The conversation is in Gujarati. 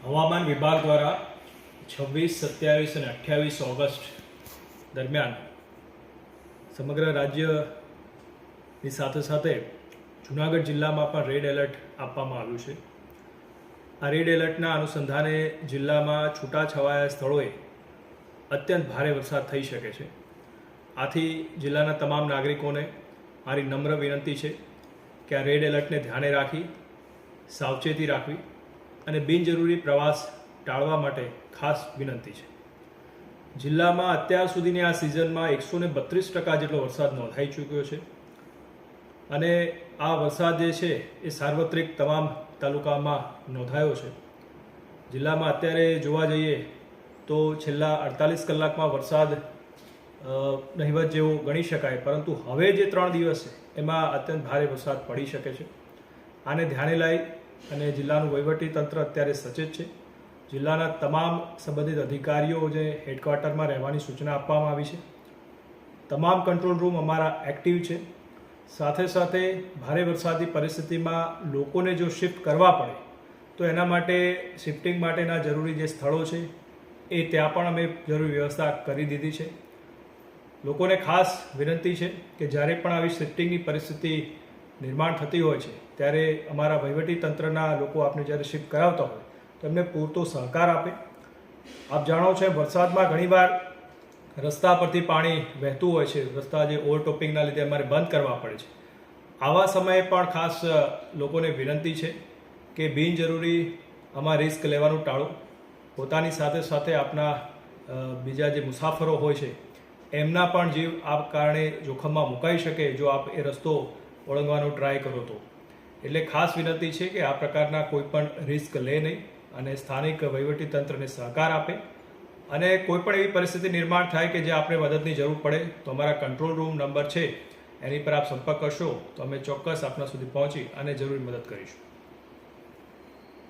હવામાન વિભાગ દ્વારા 26, 27 અને 28 ઓગસ્ટ દરમિયાન સમગ્ર રાજ્યની સાથે સાથે જૂનાગઢ જિલ્લામાં પણ રેડ એલર્ટ આપવામાં આવ્યું છે. આ રેડ એલર્ટના અનુસંધાને જિલ્લામાં છૂટાછવાયા સ્થળોએ અત્યંત ભારે વરસાદ થઈ શકે છે. આથી જિલ્લાના તમામ નાગરિકોને મારી નમ્ર વિનંતી છે કે આ રેડ એલર્ટને ધ્યાને રાખી સાવચેતી રાખવી અને બિનજરૂરી પ્રવાસ ટાળવા માટે ખાસ વિનંતી છે. જિલ્લામાં અત્યાર સુધીની આ સિઝનમાં 132% જેટલો વરસાદ નોંધાઈ ચૂક્યો છે અને આ વરસાદ જે છે એ સાર્વત્રિક તમામ તાલુકામાં નોંધાયો છે. જિલ્લામાં અત્યારે જોવા જઈએ તો છેલ્લા 48 કલાકમાં વરસાદ નહિવત જેવો ગણી શકાય, પરંતુ હવે જે 3 દિવસ છે એમાં અત્યંત ભારે વરસાદ પડી શકે છે. આને ધ્યાને લઈ અને જિલ્લાનું વહીવટી તંત્ર અત્યારે સચેત છે. જિલ્લાના તમામ સંબંધિત અધિકારીઓ જે હેડક્વાર્ટરમાં રહેવાની સૂચના આપવામાં આવી છે. તમામ કંટ્રોલ રૂમ અમારા એક્ટિવ છે. સાથે સાથે ભારે વરસાદની પરિસ્થિતિમાં લોકોને જો શિફ્ટ કરવા પડે તો એના માટે શિફ્ટિંગ માટેના જરૂરી જે સ્થળો છે એ ત્યાં પણ અમે જરૂરી વ્યવસ્થા કરી દીધી છે. લોકોને ખાસ વિનંતી છે કે જ્યારે પણ આવી શિફ્ટિંગની પરિસ્થિતિ નિર્માણ થતી હોય છે ત્યારે અમારા વહીવટી તંત્રના લોકો આપને જ્યારે શિફ્ટ કરાવતા હોય તો એમને પૂરતો સહકાર આપે. આપ જાણો છો વરસાદમાં ઘણીવાર રસ્તા પરથી પાણી વહેતું હોય છે. રસ્તા જે ઓવરટોપિંગના લીધે અમારે બંધ કરવા પડે છે. આવા સમયે પણ ખાસ લોકોને વિનંતી છે કે બિનજરૂરી આમાં રિસ્ક લેવાનું ટાળો. પોતાની સાથે સાથે આપના બીજા જે મુસાફરો હોય છે એમના પણ જીવ આ કારણે જોખમમાં મુકાઈ શકે જો આપ એ રસ્તો ઓળંગવાનો ટ્રાય કરો તો. એટલે ખાસ વિનંતી છે કે આ પ્રકારના કોઈ પણ રિસ્ક લે નહીં અને સ્થાનિક વહીવટીતંત્રને સહકાર આપે. અને કોઈ પણ એવી પરિસ્થિતિ નિર્માણ થાય કે જે આપણે મદદની જરૂર પડે તો અમારા કંટ્રોલ રૂમ નંબર છે એની પર આપ સંપર્ક કરશો તો અમે ચોક્કસ આપના સુધી પહોંચી અને જરૂરી મદદ કરીશું.